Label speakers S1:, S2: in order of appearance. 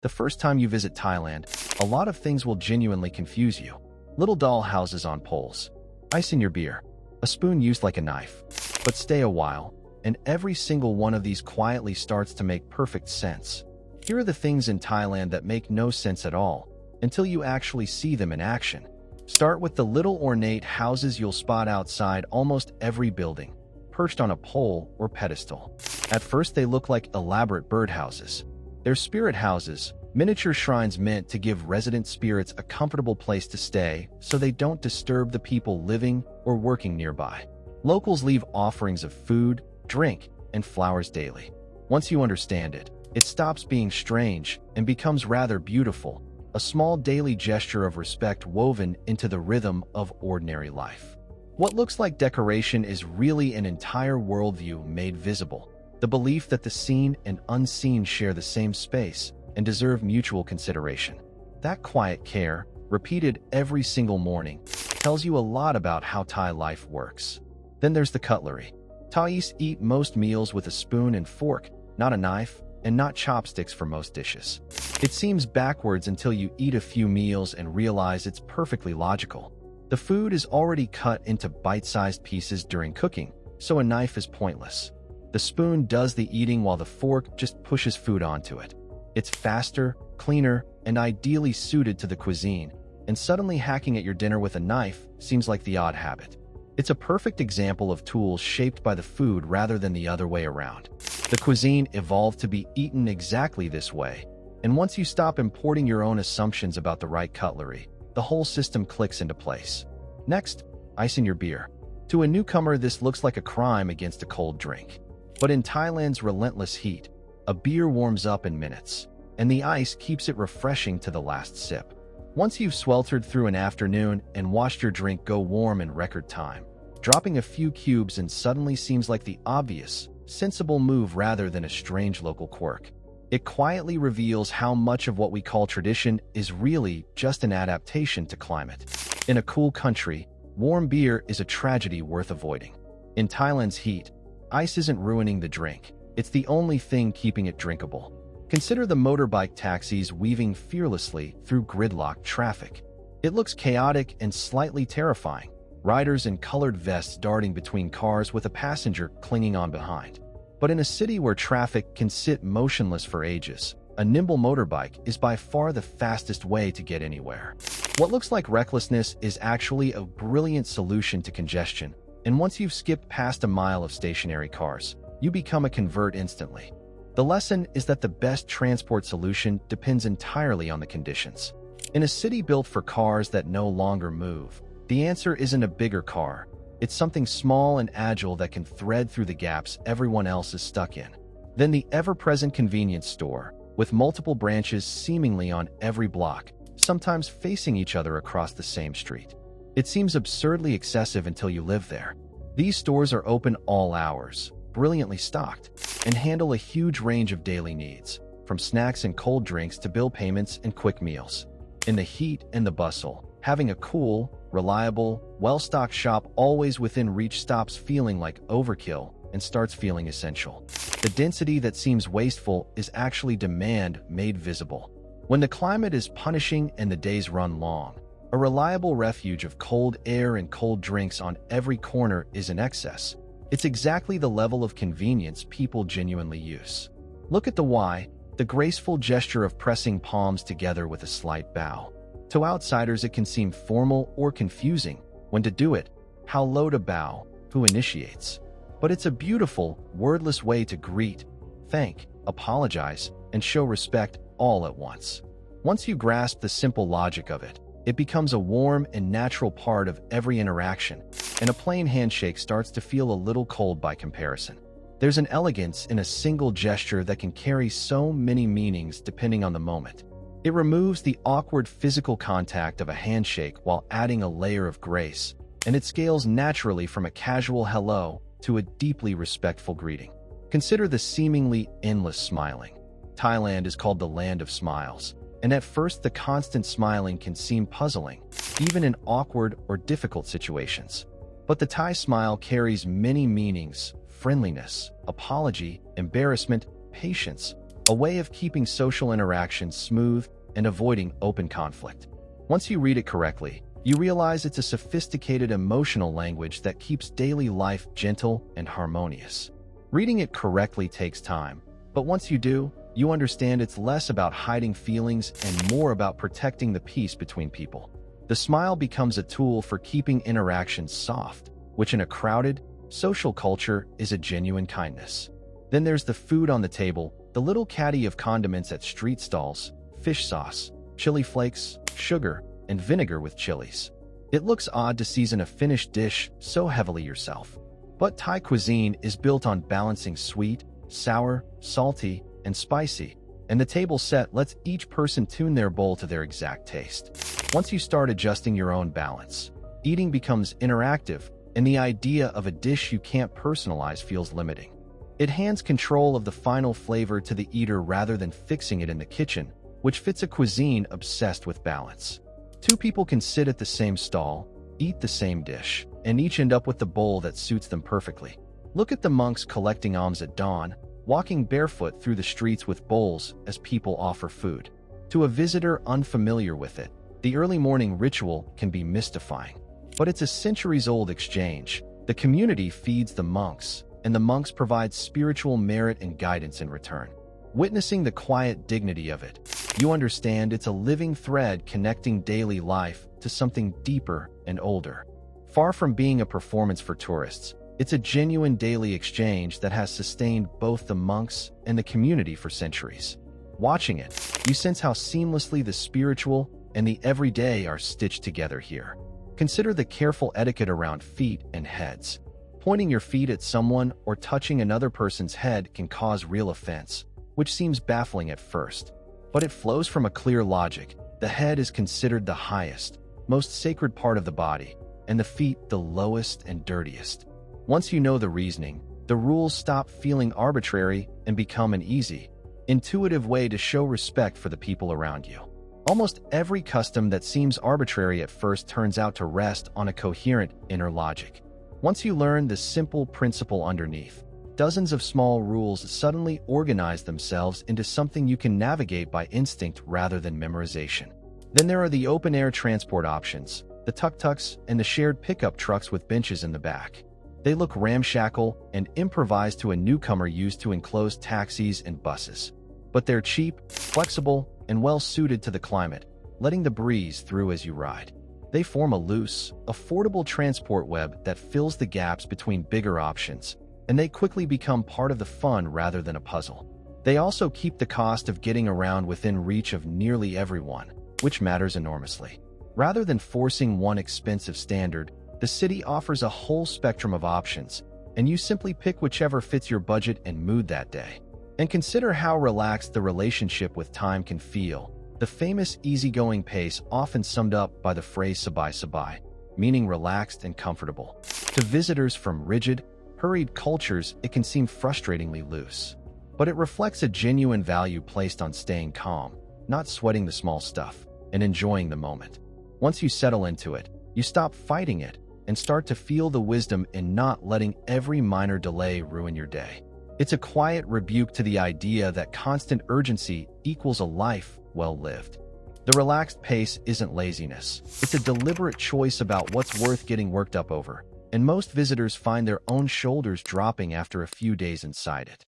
S1: The first time you visit Thailand, a lot of things will genuinely confuse you. Little doll houses on poles, ice in your beer, a spoon used like a knife. But stay a while, and every single one of these quietly starts to make perfect sense. Here are the things in Thailand that make no sense at all, until you actually see them in action. Start with the little ornate houses you'll spot outside almost every building, perched on a pole or pedestal. At first they look like elaborate birdhouses. They're spirit houses, miniature shrines meant to give resident spirits a comfortable place to stay so they don't disturb the people living or working nearby. Locals leave offerings of food, drink, and flowers daily. Once you understand it, it stops being strange and becomes rather beautiful, a small daily gesture of respect woven into the rhythm of ordinary life. What looks like decoration is really an entire worldview made visible, the belief that the seen and unseen share the same space and deserve mutual consideration. That quiet care, repeated every single morning, tells you a lot about how Thai life works. Then there's the cutlery. Thais eat most meals with a spoon and fork, not a knife, and not chopsticks for most dishes. It seems backwards until you eat a few meals and realize it's perfectly logical. The food is already cut into bite-sized pieces during cooking, so a knife is pointless. The spoon does the eating while the fork just pushes food onto it. It's faster, cleaner, and ideally suited to the cuisine, and suddenly hacking at your dinner with a knife seems like the odd habit. It's a perfect example of tools shaped by the food rather than the other way around. The cuisine evolved to be eaten exactly this way, and once you stop importing your own assumptions about the right cutlery, the whole system clicks into place. Next, ice in your beer. To a newcomer, this looks like a crime against a cold drink. But in Thailand's relentless heat, a beer warms up in minutes, and the ice keeps it refreshing to the last sip. Once you've sweltered through an afternoon and watched your drink go warm in record time, dropping a few cubes and suddenly seems like the obvious, sensible move rather than a strange local quirk. It quietly reveals how much of what we call tradition is really just an adaptation to climate. In a cool country, warm beer is a tragedy worth avoiding. In Thailand's heat, ice isn't ruining the drink. It's the only thing keeping it drinkable. Consider the motorbike taxis weaving fearlessly through gridlocked traffic. It looks chaotic and slightly terrifying. Riders in colored vests darting between cars with a passenger clinging on behind. But in a city where traffic can sit motionless for ages, a nimble motorbike is by far the fastest way to get anywhere. What looks like recklessness is actually a brilliant solution to congestion, and once you've skipped past a mile of stationary cars, you become a convert instantly. The lesson is that the best transport solution depends entirely on the conditions. In a city built for cars that no longer move, the answer isn't a bigger car. It's something small and agile that can thread through the gaps everyone else is stuck in. Then the ever-present convenience store, with multiple branches seemingly on every block, sometimes facing each other across the same street. It seems absurdly excessive until you live there. These stores are open all hours, brilliantly stocked, and handle a huge range of daily needs, from snacks and cold drinks to bill payments and quick meals. In the heat and the bustle, having a cool, reliable, well-stocked shop always within reach stops feeling like overkill and starts feeling essential. The density that seems wasteful is actually demand made visible. When the climate is punishing and the days run long, a reliable refuge of cold air and cold drinks on every corner is in excess. It's exactly the level of convenience people genuinely use. Look at the why, the graceful gesture of pressing palms together with a slight bow. To outsiders, it can seem formal or confusing. When to do it, how low to bow, who initiates. But it's a beautiful, wordless way to greet, thank, apologize, and show respect all at once. Once you grasp the simple logic of it, it becomes a warm and natural part of every interaction, and a plain handshake starts to feel a little cold by comparison. There's an elegance in a single gesture that can carry so many meanings depending on the moment. It removes the awkward physical contact of a handshake while adding a layer of grace, and it scales naturally from a casual hello to a deeply respectful greeting. Consider the seemingly endless smiling. Thailand is called the land of smiles, and at first the constant smiling can seem puzzling, even in awkward or difficult situations. But the Thai smile carries many meanings: friendliness, apology, embarrassment, patience, a way of keeping social interactions smooth and avoiding open conflict. Once you read it correctly, you realize it's a sophisticated emotional language that keeps daily life gentle and harmonious. Reading it correctly takes time, but once you do, you understand it's less about hiding feelings and more about protecting the peace between people. The smile becomes a tool for keeping interactions soft, which in a crowded, social culture is a genuine kindness. Then there's the food on the table, the little caddy of condiments at street stalls, fish sauce, chili flakes, sugar, and vinegar with chilies. It looks odd to season a finished dish so heavily yourself. But Thai cuisine is built on balancing sweet, sour, salty, and spicy, and the table set lets each person tune their bowl to their exact taste. Once you start adjusting your own balance, eating becomes interactive, and the idea of a dish you can't personalize feels limiting. It hands control of the final flavor to the eater rather than fixing it in the kitchen, which fits a cuisine obsessed with balance. Two people can sit at the same stall, eat the same dish, and each end up with the bowl that suits them perfectly. Look at the monks collecting alms at dawn, walking barefoot through the streets with bowls as people offer food. To a visitor unfamiliar with it, the early morning ritual can be mystifying. But it's a centuries-old exchange. The community feeds the monks, and the monks provide spiritual merit and guidance in return. Witnessing the quiet dignity of it, you understand it's a living thread connecting daily life to something deeper and older. Far from being a performance for tourists, it's a genuine daily exchange that has sustained both the monks and the community for centuries. Watching it, you sense how seamlessly the spiritual and the everyday are stitched together here. Consider the careful etiquette around feet and heads. Pointing your feet at someone or touching another person's head can cause real offense, which seems baffling at first. But it flows from a clear logic. The head is considered the highest, most sacred part of the body, and the feet the lowest and dirtiest. Once you know the reasoning, the rules stop feeling arbitrary and become an easy, intuitive way to show respect for the people around you. Almost every custom that seems arbitrary at first turns out to rest on a coherent inner logic. Once you learn the simple principle underneath, dozens of small rules suddenly organize themselves into something you can navigate by instinct rather than memorization. Then there are the open-air transport options, the tuk-tuks and the shared pickup trucks with benches in the back. They look ramshackle and improvised to a newcomer used to enclosed taxis and buses. But they're cheap, flexible, and well-suited to the climate, letting the breeze through as you ride. They form a loose, affordable transport web that fills the gaps between bigger options, and they quickly become part of the fun rather than a puzzle. They also keep the cost of getting around within reach of nearly everyone, which matters enormously. Rather than forcing one expensive standard, the city offers a whole spectrum of options, and you simply pick whichever fits your budget and mood that day. And consider how relaxed the relationship with time can feel. The famous easygoing pace often summed up by the phrase sabay sabay, meaning relaxed and comfortable. To visitors from rigid, hurried cultures, it can seem frustratingly loose. But it reflects a genuine value placed on staying calm, not sweating the small stuff, and enjoying the moment. Once you settle into it, you stop fighting it and start to feel the wisdom in not letting every minor delay ruin your day. It's a quiet rebuke to the idea that constant urgency equals a life well lived. The relaxed pace isn't laziness. It's a deliberate choice about what's worth getting worked up over, and most visitors find their own shoulders dropping after a few days inside it.